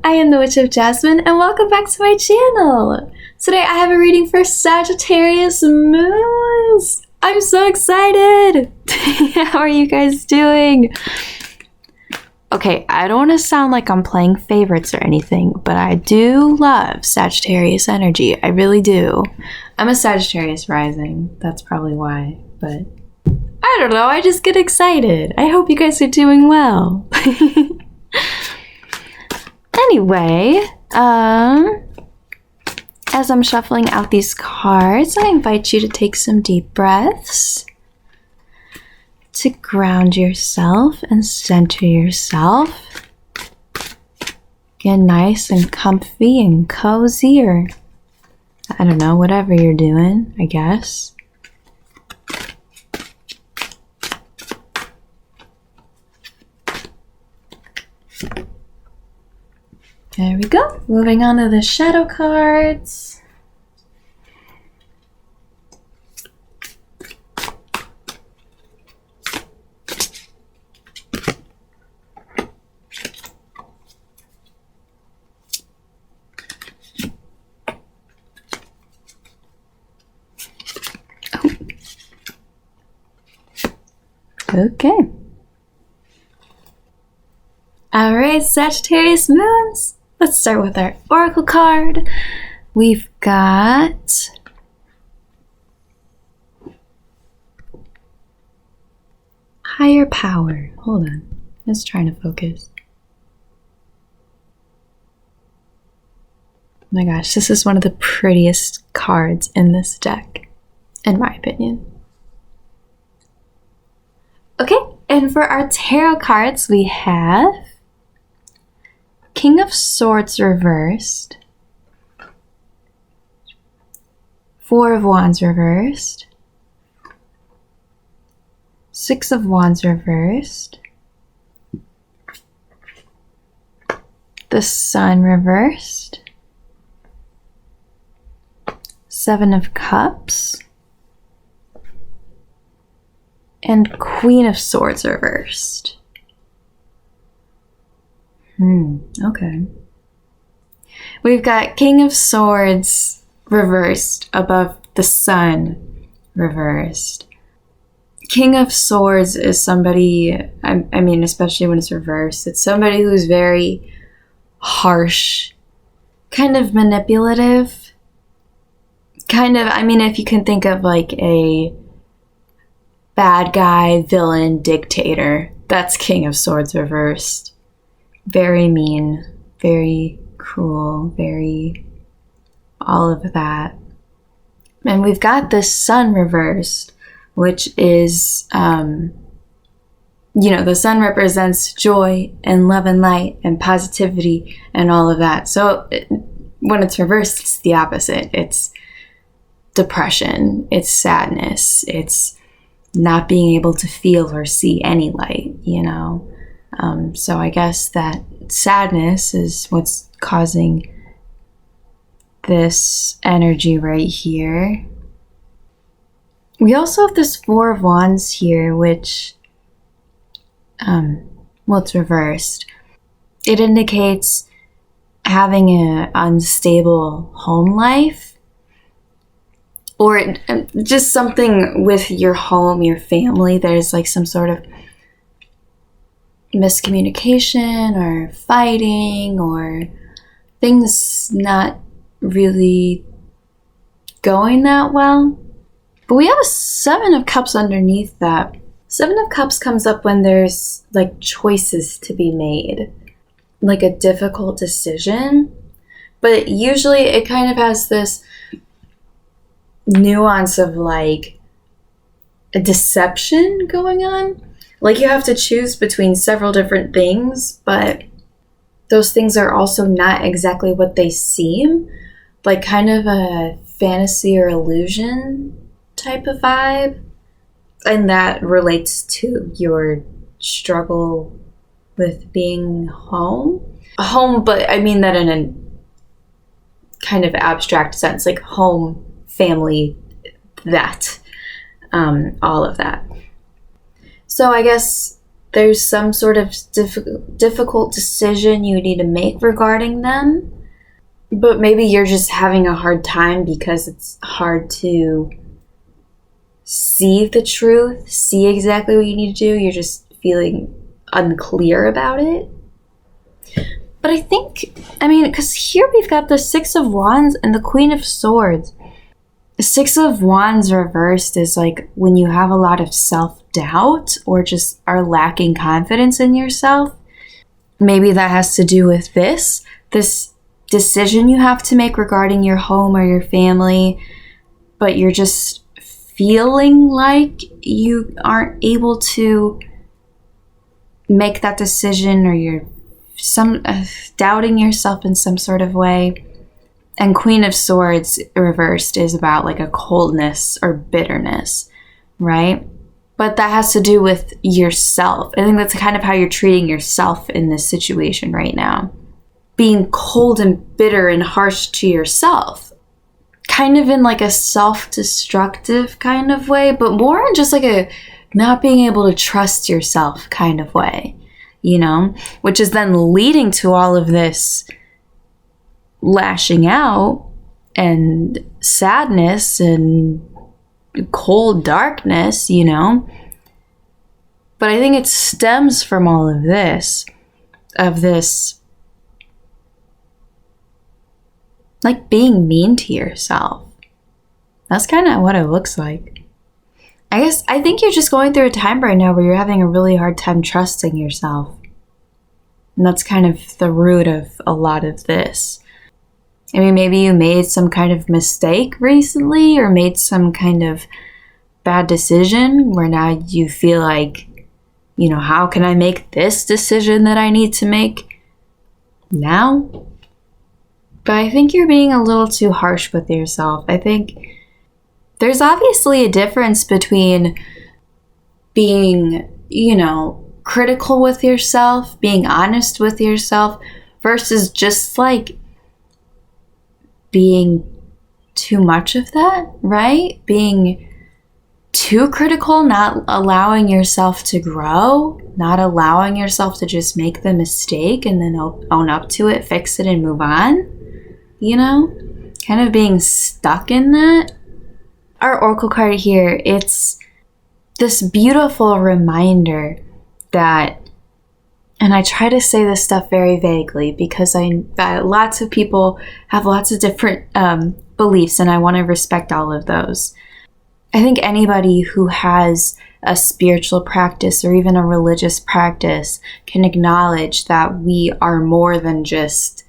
I am the Witch of Jasmine, and welcome back to my channel! Today I have a reading for Sagittarius moons! I'm so excited! How are you guys doing? Okay, I don't want to sound like I'm playing favorites or anything, but I do love Sagittarius energy. I really do. I'm a Sagittarius rising. That's probably why, but I don't know. I just get excited. I hope you guys are doing well. Anyway, as I'm shuffling out these cards, I invite you to take some deep breaths to ground yourself and center yourself. Get nice and comfy and cozy, or I don't know, whatever you're doing, I guess. There we go. Moving on to the shadow cards. Oh. Okay. All right, Sagittarius moons. Let's start with our oracle card. We've got higher power. Hold on. I was trying to focus. Oh my gosh, this is one of the prettiest cards in this deck, in my opinion. Okay, and for our tarot cards, we have King of Swords reversed, Four of Wands reversed, Six of Wands reversed, the Sun reversed, Seven of Cups, and Queen of Swords reversed. Okay. We've got King of Swords reversed above the Sun reversed. King of Swords is somebody, I mean, especially when it's reversed, it's somebody who's very harsh, kind of manipulative, kind of, I mean, if you can think of like a bad guy, villain, dictator, that's King of Swords reversed. Very mean, very cruel, very all of that. And we've got the Sun reversed, which is, the Sun represents joy and love and light and positivity and all of that. So when it's reversed, it's the opposite. It's depression, it's sadness, it's not being able to feel or see any light, So I guess that sadness is what's causing this energy right here. We also have this Four of Wands here, which, it's reversed. It indicates having an unstable home life, or just something with your home, your family. There's like some sort of miscommunication or fighting or things not really going that well. But we have a Seven of Cups underneath that. Seven of Cups comes up when there's like choices to be made, like a difficult decision. But usually it kind of has this nuance of like a deception going on. Like you have to choose between several different things, but those things are also not exactly what they seem. Like kind of a fantasy or illusion type of vibe. And that relates to your struggle with being home. Home, but I mean that in a kind of abstract sense, like home, family, that, all of that. So I guess there's some sort of difficult decision you need to make regarding them, but maybe you're just having a hard time because it's hard to see the truth, see exactly what you need to do. You're just feeling unclear about it. But I think, because here we've got the Six of Wands and the Queen of Swords. The Six of Wands reversed is like when you have a lot of self-doubt or just are lacking confidence in yourself. Maybe that has to do with this decision you have to make regarding your home or your family, but you're just feeling like you aren't able to make that decision, or you're doubting yourself in some sort of way. And Queen of Swords reversed is about like a coldness or bitterness, right? But that has to do with yourself. I think that's kind of how you're treating yourself in this situation right now. Being cold and bitter and harsh to yourself. Kind of in like a self-destructive kind of way, but more in just like a not being able to trust yourself kind of way, which is then leading to all of this lashing out and sadness and cold darkness, But I think it stems from all of this, like being mean to yourself. That's kind of what it looks like. I think you're just going through a time right now where you're having a really hard time trusting yourself. And that's kind of the root of a lot of this. Maybe you made some kind of mistake recently or made some kind of bad decision where now you feel like, how can I make this decision that I need to make now? But I think you're being a little too harsh with yourself. I think there's obviously a difference between being, critical with yourself, being honest with yourself, versus just like being too much of that, right? Being too critical, not allowing yourself to grow, not allowing yourself to just make the mistake and then own up to it, fix it, and move on, kind of being stuck in that. Our Oracle card here, it's this beautiful reminder that, and I try to say this stuff very vaguely because lots of people have lots of different beliefs, and I want to respect all of those. I think anybody who has a spiritual practice or even a religious practice can acknowledge that we are more than just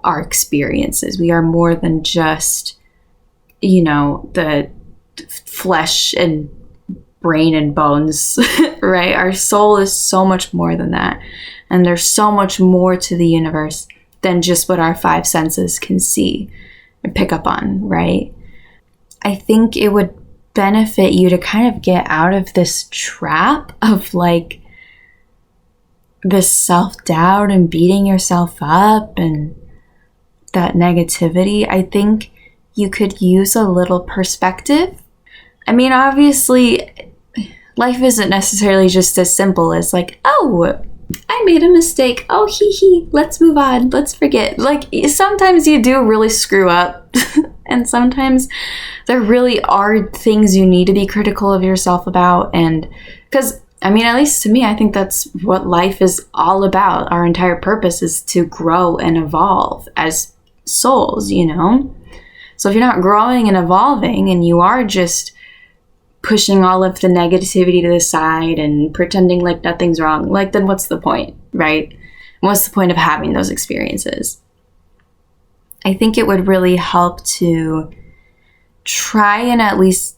our experiences. We are more than just, the flesh and brain and bones, right? Our soul is so much more than that. And there's so much more to the universe than just what our five senses can see and pick up on, right? I think it would benefit you to kind of get out of this trap of like this self-doubt and beating yourself up and that negativity. I think you could use a little perspective. Obviously, life isn't necessarily just as simple as like, oh, I made a mistake. Oh, let's move on. Let's forget. Like, sometimes you do really screw up. And sometimes there really are things you need to be critical of yourself about. And because, at least to me, I think that's what life is all about. Our entire purpose is to grow and evolve as souls, So if you're not growing and evolving and you are just pushing all of the negativity to the side and pretending like nothing's wrong, like, then what's the point, right? What's the point of having those experiences? I think it would really help to try and at least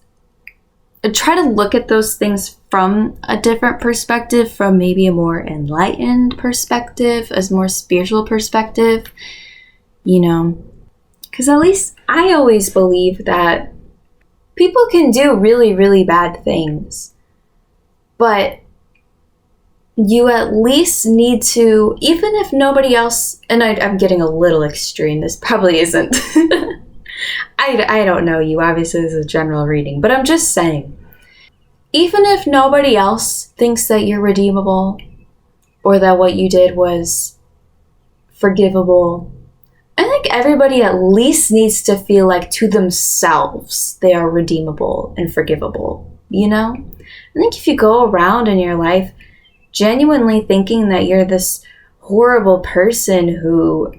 try to look at those things from a different perspective, from maybe a more enlightened perspective, a more spiritual perspective, because at least I always believe that people can do really, really bad things, but you at least need to, even if nobody else, and I'm getting a little extreme, this probably isn't, I don't know you, obviously this is a general reading, but I'm just saying, even if nobody else thinks that you're redeemable or that what you did was forgivable, I think everybody at least needs to feel like to themselves they are redeemable and forgivable, you know? I think if you go around in your life genuinely thinking that you're this horrible person who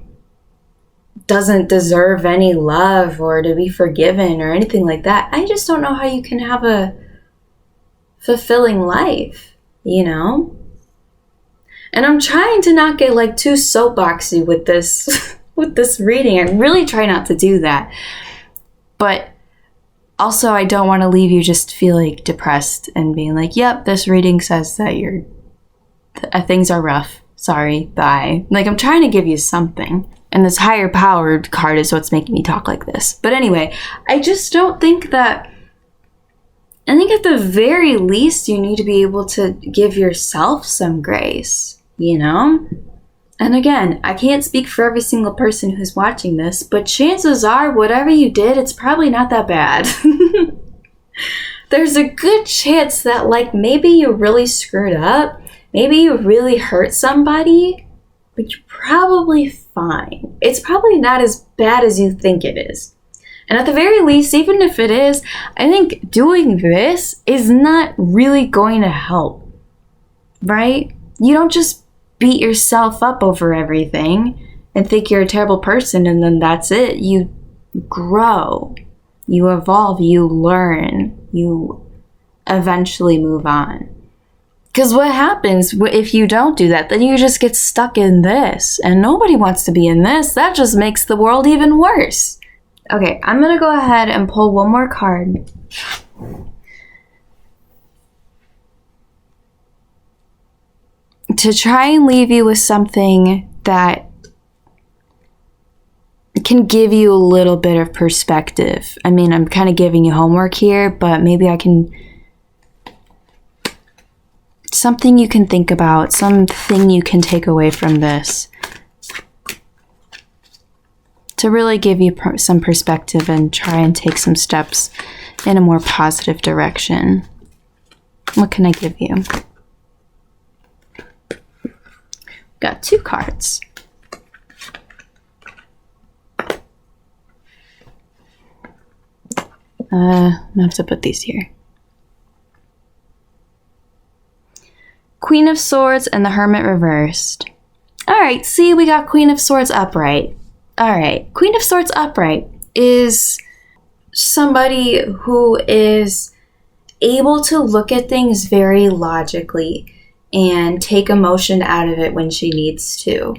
doesn't deserve any love or to be forgiven or anything like that, I just don't know how you can have a fulfilling life, you know? And I'm trying to not get like too soapboxy with this with this reading. I really try not to do that. But also I don't want to leave you just feeling depressed and being like, yep, this reading says that things are rough. Sorry, bye. Like, I'm trying to give you something. And this higher powered card is what's making me talk like this. But anyway, I just don't think that... I think at the very least, you need to be able to give yourself some grace, you know? And again, I can't speak for every single person who's watching this, but chances are, whatever you did, it's probably not that bad. There's a good chance that, like, maybe you really screwed up. Maybe you really hurt somebody, but you're probably fine. It's probably not as bad as you think it is. And at the very least, even if it is, I think doing this is not really going to help, right? You don't just beat yourself up over everything and think you're a terrible person and then that's it. You grow, you evolve, you learn, you eventually move on. Because what happens if you don't do that? Then you just get stuck in this. And nobody wants to be in this. That just makes the world even worse. Okay, I'm going to go ahead and pull one more card. To try and leave you with something that can give you a little bit of perspective. I mean, I'm kind of giving you homework here, but maybe I can... something you can think about, something you can take away from this to really give you some perspective and try and take some steps in a more positive direction. What can I give you? Got 2 cards. I'm gonna have to put these here. Queen of Swords and the Hermit reversed. All right, see, we got Queen of Swords upright. All right, Queen of Swords upright is somebody who is able to look at things very logically and take emotion out of it when she needs to.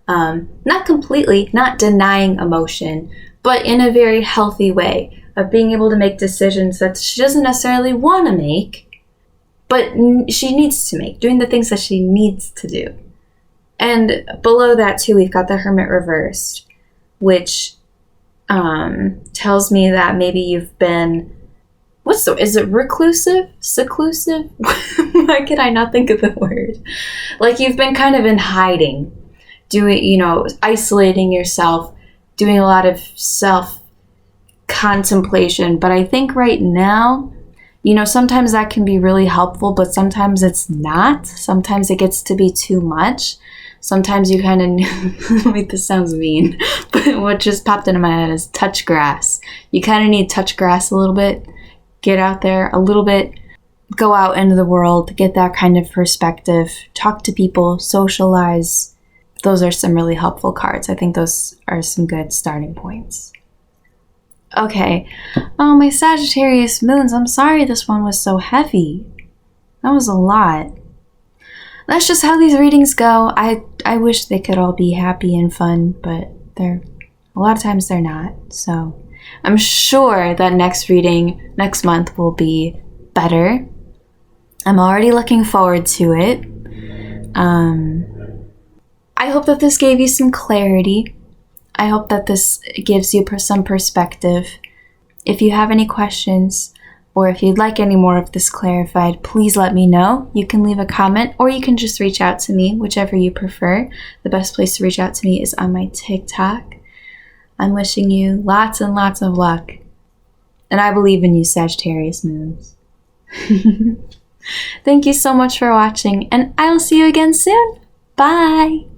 Not completely, not denying emotion, but in a very healthy way of being able to make decisions that she doesn't necessarily want to make, but she needs to make, doing the things that she needs to do. And below that, too, we've got the Hermit reversed, which tells me that maybe you've been, is it reclusive? Seclusive? Why can I not think of the word? Like you've been kind of in hiding, doing, isolating yourself, doing a lot of self-contemplation. But I think right now, sometimes that can be really helpful, but sometimes it's not. Sometimes it gets to be too much. Sometimes you kind of, this sounds mean, but what just popped into my head is touch grass. You kind of need to touch grass a little bit, get out there a little bit, go out into the world, get that kind of perspective, talk to people, socialize. Those are some really helpful cards. I think those are some good starting points. Okay. Oh, my Sagittarius moons. I'm sorry this one was so heavy. That was a lot. That's just how these readings go. I wish they could all be happy and fun, but a lot of times they're not. So I'm sure that next reading next month will be better. I'm already looking forward to it. I hope that this gave you some clarity. I hope that this gives you some perspective. If you have any questions, or if you'd like any more of this clarified, please let me know. You can leave a comment, or you can just reach out to me, whichever you prefer. The best place to reach out to me is on my TikTok. I'm wishing you lots and lots of luck. And I believe in you, Sagittarius moons. Thank you so much for watching, and I will see you again soon. Bye!